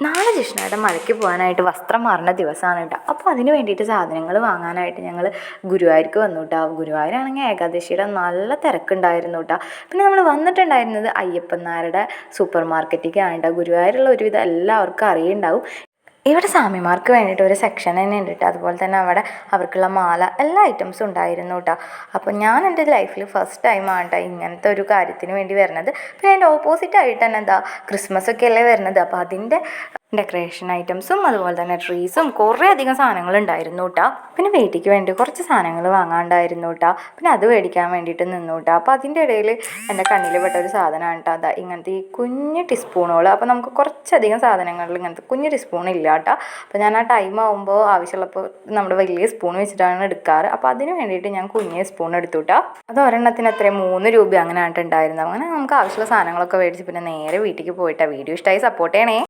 നാളെ ജിഷ്ണയുടെ മലയ്ക്ക് പോകാനായിട്ട് വസ്ത്രം മാറുന്ന ദിവസമാണ് കേട്ടോ. അപ്പോൾ അതിന് വേണ്ടിയിട്ട് സാധനങ്ങൾ വാങ്ങാനായിട്ട് ഞങ്ങൾ ഗുരുവായൂർക്ക് വന്നു കേട്ടോ. ഗുരുവായൂരാണെങ്കിൽ ഏകാദശിയുടെ നല്ല തിരക്കുണ്ടായിരുന്നു കേട്ടോ. പിന്നെ നമ്മൾ വന്നിട്ടുണ്ടായിരുന്നത് അയ്യപ്പന്മാരുടെ സൂപ്പർ മാർക്കറ്റിലേക്കാണ് കേട്ടോ. ഗുരുവായൂരുള്ള ഒരുവിധം എല്ലാവർക്കും അറിയുണ്ടാവും. ഇവിടെ സ്വാമിമാർക്ക് വേണ്ടിയിട്ട് ഒരു സെക്ഷൻ തന്നെ ഉണ്ട് കേട്ടോ. അതുപോലെ തന്നെ അവിടെ അവർക്കുള്ള മാല എല്ലാ ഐറ്റംസും ഉണ്ടായിരുന്നു കേട്ടോ. അപ്പോൾ ഞാൻ എൻ്റെ ലൈഫിൽ ഫസ്റ്റ് ടൈമാണ് കേട്ടോ ഇങ്ങനത്തെ ഒരു കാര്യത്തിന് വേണ്ടി വരുന്നത്. പിന്നെ അതിൻ്റെ ഓപ്പോസിറ്റ് ആയിട്ട് തന്നെ എന്താ ക്രിസ്മസ് ഒക്കെ അല്ലേ വരുന്നത്. അപ്പോൾ അതിൻ്റെ ഡെക്കറേഷൻ ഐറ്റംസും അതുപോലെ തന്നെ ട്രീസും കുറേ അധികം സാധനങ്ങൾ ഉണ്ടായിരുന്നു കേട്ടോ. പിന്നെ വീട്ടിലേക്ക് വേണ്ടി കുറച്ച് സാധനങ്ങൾ വാങ്ങാണ്ടായിരുന്നു കേട്ടോ. പിന്നെ അത് മേടിക്കാൻ വേണ്ടിയിട്ട് നിന്നു കേട്ടോ. അപ്പോൾ അതിൻ്റെ ഇടയിൽ എൻ്റെ കണ്ണിൽ പെട്ട ഒരു സാധനമാണ് കേട്ടോ. അതാ ഇങ്ങനത്തെ ഈ കുഞ്ഞ് ടീസ്പൂണുകൾ. അപ്പോൾ നമുക്ക് കുറച്ചധികം സാധനങ്ങളിൽ ഇങ്ങനത്തെ കുഞ്ഞ് ടീസ്പൂൺ ഇല്ല കേട്ടോ. അപ്പോൾ ഞാൻ ആ ടൈം ആകുമ്പോൾ ആവശ്യമുള്ളപ്പോൾ നമ്മുടെ വലിയ സ്പൂൺ വെച്ചിട്ടാണ് എടുക്കാറ്. അപ്പോൾ അതിന് വേണ്ടിയിട്ട് ഞാൻ കുഞ്ഞ് സ്പൂൺ എടുത്തു കേട്ടോ. അത് ഒരെണ്ണത്തിന് എത്രയും 3 രൂപ അങ്ങനെ ആയിട്ട് ഉണ്ടായിരുന്നു. അങ്ങനെ നമുക്ക് ആവശ്യമുള്ള സാധനങ്ങളൊക്കെ മേടിച്ച് പിന്നെ നേരെ വീട്ടിലേക്ക് പോയിട്ടാണ്. വീഡിയോ ഇഷ്ടമായി സപ്പോർട്ട് ചെയ്യണേ.